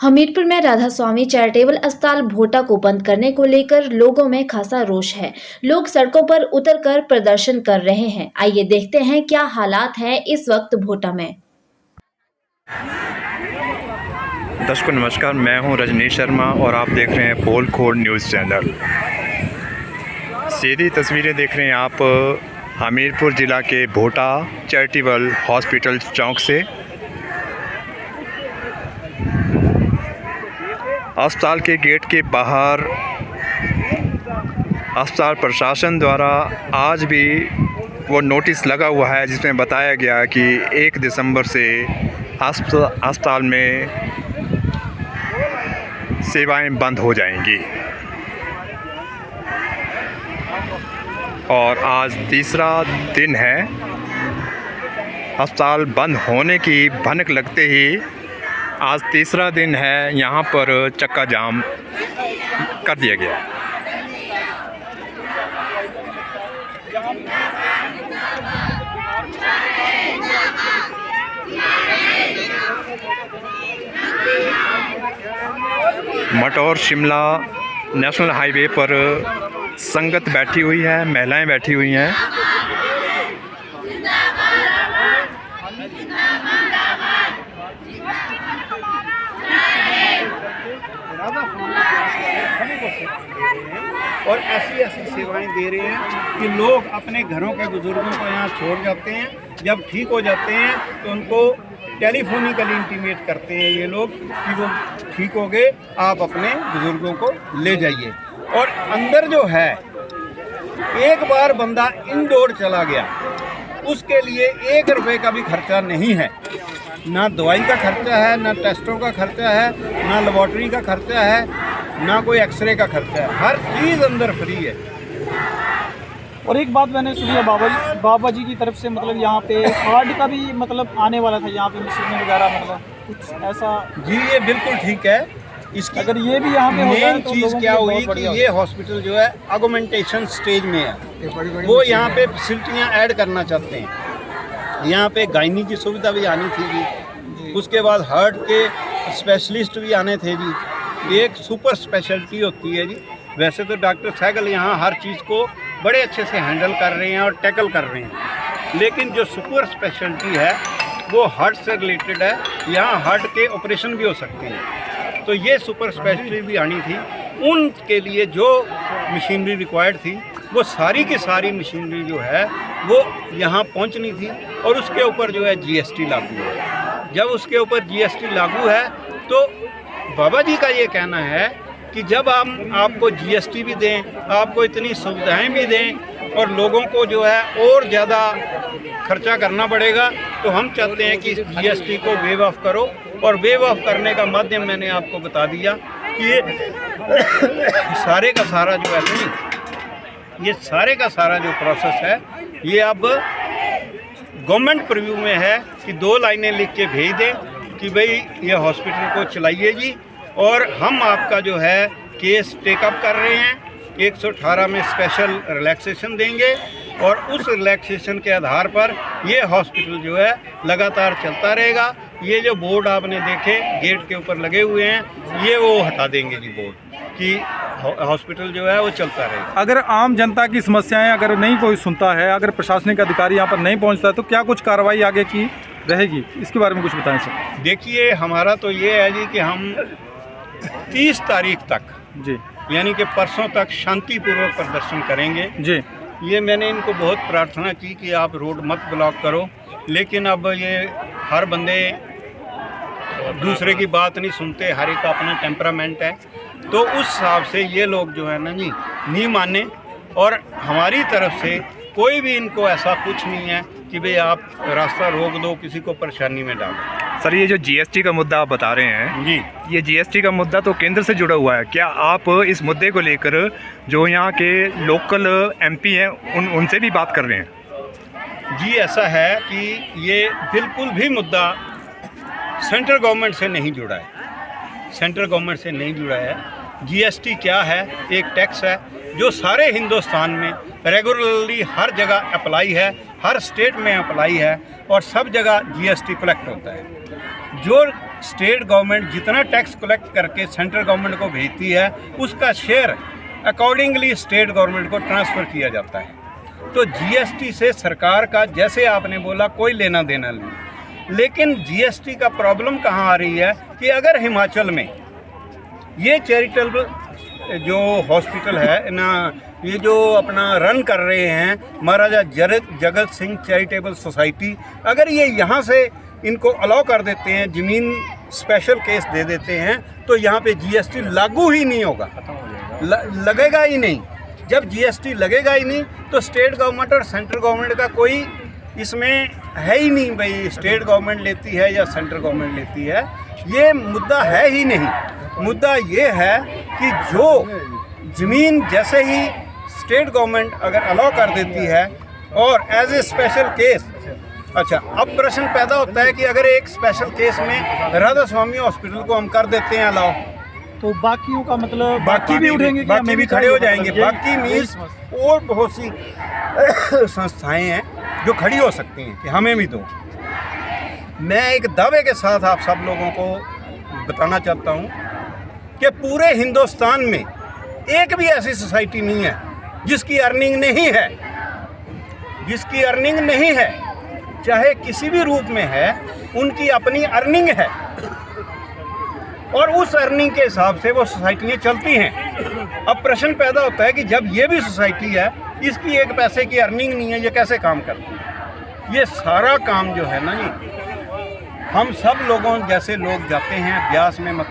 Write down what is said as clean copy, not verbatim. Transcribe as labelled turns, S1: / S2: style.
S1: हमीरपुर में राधा स्वामी चैरिटेबल अस्पताल भोटा को बंद करने को लेकर लोगों में खासा रोष है। लोग सड़कों पर उतरकर प्रदर्शन कर रहे हैं। आइए देखते हैं क्या हालात हैं इस वक्त भोटा में।
S2: दर्शकों नमस्कार, मैं हूं रजनीश शर्मा और आप देख रहे हैं पोल खोल न्यूज़ चैनल। सीधी तस्वीरें देख रहे हैं आप हमीरपुर ज़िला के भोटा चैरिटेबल हॉस्पिटल चौक से। अस्पताल के गेट के बाहर अस्पताल प्रशासन द्वारा आज भी वो नोटिस लगा हुआ है जिसमें बताया गया कि 1 दिसंबर से अस्पताल में सेवाएं बंद हो जाएंगी और आज तीसरा दिन है। अस्पताल बंद होने की भनक लगते ही आज तीसरा दिन है, यहाँ पर चक्का जाम कर दिया गया। मटौर शिमला नेशनल हाईवे पर संगत बैठी हुई है, महिलाएं बैठी हुई हैं।
S3: और ऐसी सेवाएं दे रहे हैं कि लोग अपने घरों के बुजुर्गों को यहाँ छोड़ जाते हैं। जब ठीक हो जाते हैं तो उनको टेलीफोनिकली इंटीमेट करते हैं ये लोग कि वो ठीक हो गए, आप अपने बुजुर्गों को ले जाइए। और अंदर जो है, एक बार बंदा इंडोर चला गया उसके लिए 1 रुपये का भी खर्चा नहीं है। ना दवाई का खर्चा है, ना टेस्टों का खर्चा है, ना लेबॉर्ट्री का खर्चा है, ना कोई एक्सरे का खर्चा है। हर चीज़ अंदर फ्री है।
S4: और एक बात मैंने सुनी है बाबा जी की तरफ से, मतलब यहाँ पे हार्ट का भी मतलब आने वाला था, यहाँ पे मशीनें वगैरह, मतलब कुछ ऐसा। जी
S3: ये बिल्कुल ठीक है। इसकी
S4: अगर ये भी यहाँ पे
S3: मेन चीज़ क्या हुई कि ये हॉस्पिटल जो है ऑगमेंटेशन स्टेज में है। वो यहाँ पे फैसिलिटियाँ ऐड करना चाहते हैं। यहाँ पे गायनी की सुविधा भी आनी थी जी, उसके बाद हार्ट के स्पेशलिस्ट भी आने थे जी। एक सुपर स्पेशलिटी होती है जी। वैसे तो डॉक्टर सहगल यहाँ हर चीज़ को बड़े अच्छे से हैंडल कर रहे हैं और टैकल कर रहे हैं, लेकिन जो सुपर स्पेशलिटी है वो हार्ट से रिलेटेड है। यहाँ हार्ट के ऑपरेशन भी हो सकते हैं, तो ये सुपर स्पेशलिटी भी आनी थी। उनके लिए जो मशीनरी रिक्वायर्ड थी वो सारी की सारी मशीनरी जो है वो यहाँ पहुँचनी थी। और उसके ऊपर जो है जीएसटी लागू है। जब उसके ऊपर जीएसटी लागू है तो बाबा जी का ये कहना है कि जब हम आपको जीएसटी भी दें, आपको इतनी सुविधाएं भी दें और लोगों को जो है और ज़्यादा खर्चा करना पड़ेगा, तो हम चाहते हैं कि जीएसटी को वेव ऑफ करो। और वेव ऑफ करने का माध्यम मैंने आपको बता दिया कि ये सारे का सारा जो है नहीं, ये सारे का सारा जो प्रोसेस है ये अब गवर्नमेंट प्रीव्यू में है कि 2 लाइनें लिख के भेज दें कि भाई ये हॉस्पिटल को चलाइए जी, और हम आपका जो है केस टेकअप कर रहे हैं। 118 में स्पेशल रिलैक्सेशन देंगे और उस रिलैक्सेशन के आधार पर ये हॉस्पिटल जो है लगातार चलता रहेगा। ये जो बोर्ड आपने देखे गेट के ऊपर लगे हुए हैं, ये वो हटा देंगे जी बोर्ड, कि हॉस्पिटल जो है वो चलता रहेगा।
S4: अगर आम जनता की समस्याएं अगर नहीं कोई सुनता है, अगर प्रशासनिक अधिकारी यहाँ पर नहीं पहुँचता है, तो क्या कुछ कार्रवाई आगे की रहेगी? इसके बारे में कुछ बताएं सर।
S3: देखिए, हमारा तो ये है जी कि हम 30 तारीख तक
S4: जी,
S3: यानी कि परसों तक शांतिपूर्वक प्रदर्शन करेंगे
S4: जी।
S3: ये मैंने इनको बहुत प्रार्थना की कि आप रोड मत ब्लॉक करो, लेकिन अब ये हर बंदे दूसरे की बात नहीं सुनते, हर एक का अपना टेम्परामेंट है। तो उस हिसाब से ये लोग जो है ना जी नहीं माने, और हमारी तरफ से कोई भी इनको ऐसा कुछ नहीं है कि भाई आप रास्ता रोक दो, किसी को परेशानी में डालो।
S2: सर, ये जो जीएसटी का मुद्दा आप बता रहे हैं
S3: जी,
S2: ये जीएसटी का मुद्दा तो केंद्र से जुड़ा हुआ है। क्या आप इस मुद्दे को लेकर जो यहाँ के लोकल एमपी हैं उनसे भी बात कर रहे हैं?
S3: जी ऐसा है कि ये बिल्कुल भी मुद्दा सेंट्रल गवर्नमेंट से नहीं जुड़ा है। सेंट्रल गवर्नमेंट से नहीं जुड़ा है। जीएसटी क्या है? एक टैक्स है। जो सारे हिंदुस्तान में रेगुलरली हर जगह अप्लाई है, हर स्टेट में अप्लाई है और सब जगह जीएसटी कलेक्ट होता है। जो स्टेट गवर्नमेंट जितना टैक्स कलेक्ट करके सेंट्रल गवर्नमेंट को भेजती है, उसका शेयर अकॉर्डिंगली स्टेट गवर्नमेंट को ट्रांसफ़र किया जाता है। तो जीएसटी से सरकार का, जैसे आपने बोला, कोई लेना देना नहीं। लेकिन जीएसटी का प्रॉब्लम कहाँ आ रही है कि अगर हिमाचल में ये चैरिटेबल जो हॉस्पिटल है ना, ये जो अपना रन कर रहे हैं महाराजा जगत सिंह चैरिटेबल सोसाइटी, अगर ये यहाँ से इनको अलाउ कर देते हैं, ज़मीन स्पेशल केस दे देते हैं, तो यहाँ पे जीएसटी लागू ही नहीं होगा, लगेगा ही नहीं। जब जीएसटी लगेगा ही नहीं तो स्टेट गवर्नमेंट और सेंट्रल गवर्नमेंट का कोई इसमें है ही नहीं, भाई स्टेट गवर्नमेंट लेती है या सेंट्रल गवर्नमेंट लेती है, ये मुद्दा है ही नहीं। मुद्दा ये है कि जो ज़मीन जैसे ही स्टेट गवर्नमेंट अगर अलाउ कर देती है और एज ए स्पेशल केस, अच्छा, अब प्रश्न पैदा होता है कि अगर एक स्पेशल केस में राधा स्वामी हॉस्पिटल को हम कर देते हैं अलाउ,
S4: तो बाकियों का मतलब
S3: बाकी भी उठेंगे, बाकी भी खड़े हो जाएंगे। बाकी मीन्स और बहुत सी संस्थाएं हैं जो खड़ी हो सकती हैं कि हमें भी दो। मैं एक दावे के साथ आप सब लोगों को बताना चाहता हूं कि पूरे हिंदुस्तान में एक भी ऐसी सोसाइटी नहीं है जिसकी अर्निंग नहीं है, जिसकी अर्निंग नहीं है, चाहे किसी भी रूप में है, उनकी अपनी अर्निंग है और उस अर्निंग के हिसाब से वो सोसाइटियाँ चलती हैं। अब प्रश्न पैदा होता है कि जब ये भी सोसाइटी है, इसकी एक पैसे की अर्निंग नहीं है, ये कैसे काम करती है? ये सारा काम जो है ना जी, हम सब लोगों जैसे लोग जाते हैं ब्यास में मत्था